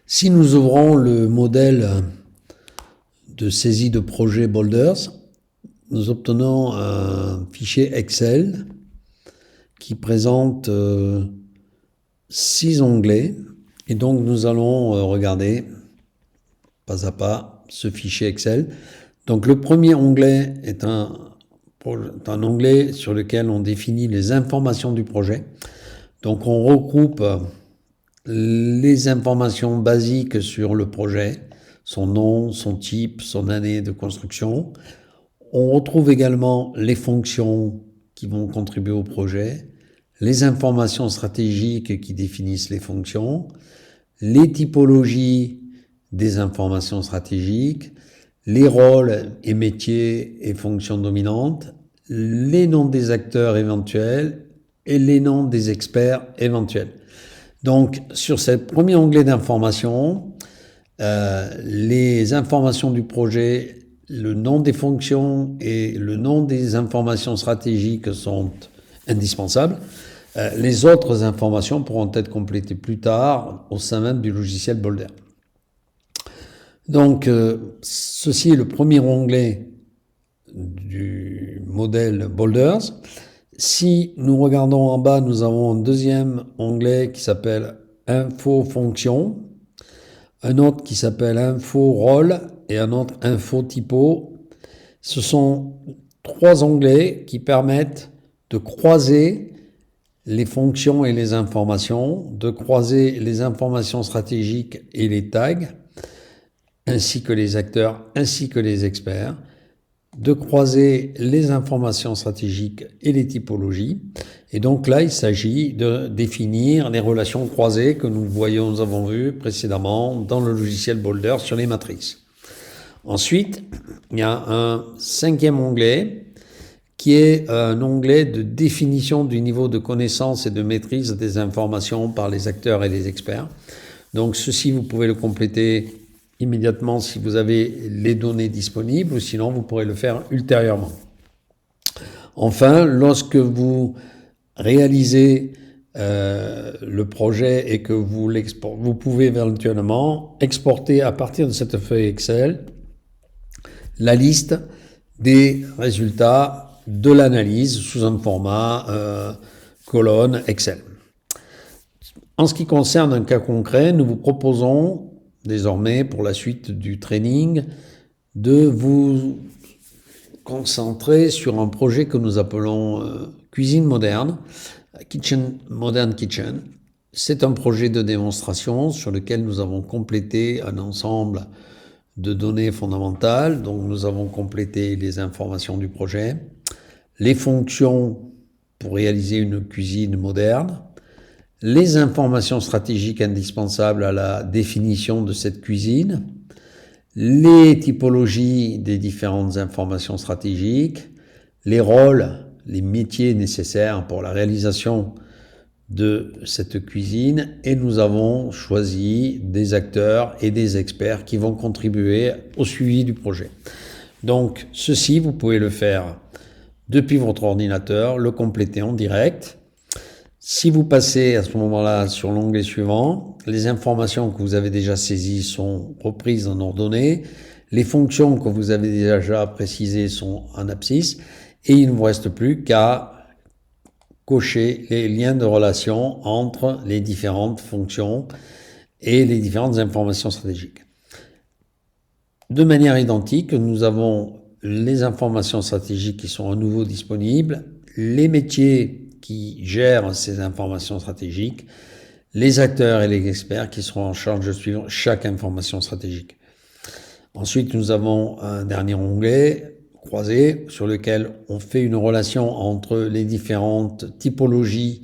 Si nous ouvrons le modèle de saisie de projet Boulders, nous obtenons un fichier Excel qui présente 6 onglets. Et donc nous allons regarder pas à pas ce fichier Excel. Donc le premier onglet est un onglet sur lequel on définit les informations du projet. Donc on regroupe les informations basiques sur le projet, son nom, son type, son année de construction. On retrouve également les fonctions qui vont contribuer au projet, les informations stratégiques qui définissent les fonctions, les typologies des informations stratégiques, les rôles et métiers et fonctions dominantes, les noms des acteurs éventuels et les noms des experts éventuels. Donc, sur ce premier onglet d'informations, les informations du projet, le nom des fonctions et le nom des informations stratégiques sont indispensables. Les autres informations pourront être complétées plus tard au sein même du logiciel Boulder. Donc, ceci est le premier onglet du modèle Boulders. Si nous regardons en bas, nous avons un deuxième onglet qui s'appelle Info Fonction, un autre qui s'appelle Info Rôle et un autre Info Typo. Ce sont 3 onglets qui permettent de croiser les fonctions et les informations, de croiser les informations stratégiques et les tags, ainsi que les acteurs, ainsi que les experts, de croiser les informations stratégiques et les typologies. Et donc là, il s'agit de définir les relations croisées que nous avons vues précédemment dans le logiciel Boulder sur les matrices. Ensuite, il y a un 5e onglet qui est un onglet de définition du niveau de connaissance et de maîtrise des informations par les acteurs et les experts. Donc ceci, vous pouvez le compléter immédiatement si vous avez les données disponibles, ou sinon vous pourrez le faire ultérieurement. Enfin, lorsque vous réalisez le projet et que vous pouvez éventuellement exporter à partir de cette feuille Excel la liste des résultats de l'analyse sous un format colonne Excel. En ce qui concerne un cas concret, nous vous proposons désormais, pour la suite du training, de vous concentrer sur un projet que nous appelons Cuisine moderne, Modern Kitchen. C'est un projet de démonstration sur lequel nous avons complété un ensemble de données fondamentales. Donc nous avons complété les informations du projet, les fonctions pour réaliser une cuisine moderne, les informations stratégiques indispensables à la définition de cette cuisine, les typologies des différentes informations stratégiques, les rôles, les métiers nécessaires pour la réalisation de cette cuisine, et nous avons choisi des acteurs et des experts qui vont contribuer au suivi du projet. Donc ceci, vous pouvez le faire depuis votre ordinateur, le compléter en direct. Si vous passez à ce moment-là sur l'onglet suivant, les informations que vous avez déjà saisies sont reprises dans ordonnée, les fonctions que vous avez déjà précisées sont en abscisse, et il ne vous reste plus qu'à cocher les liens de relation entre les différentes fonctions et les différentes informations stratégiques. De manière identique, nous avons les informations stratégiques qui sont à nouveau disponibles, les métiers qui gèrent ces informations stratégiques, les acteurs et les experts qui seront en charge de suivre chaque information stratégique. Ensuite, nous avons un dernier onglet croisé sur lequel on fait une relation entre les différentes typologies,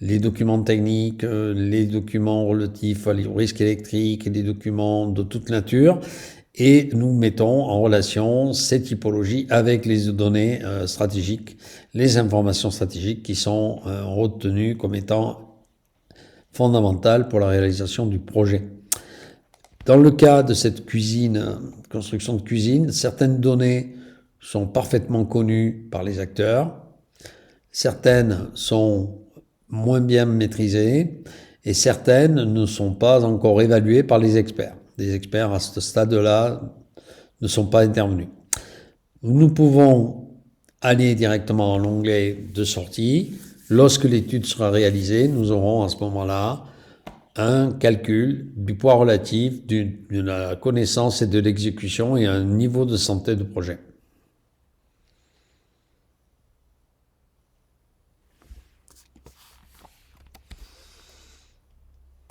les documents techniques, les documents relatifs au risque électrique, les documents de toute nature, et nous mettons en relation ces typologies avec les données stratégiques, les informations stratégiques qui sont retenues comme étant fondamentales pour la réalisation du projet. Dans le cas de cette construction de cuisine, certaines données sont parfaitement connues par les acteurs, certaines sont moins bien maîtrisées, et certaines ne sont pas encore évaluées par les experts. Les experts à ce stade-là ne sont pas intervenus. Nous pouvons aller directement à l'onglet de sortie. Lorsque l'étude sera réalisée, nous aurons à ce moment-là un calcul du poids relatif de la connaissance et de l'exécution et un niveau de santé de projet.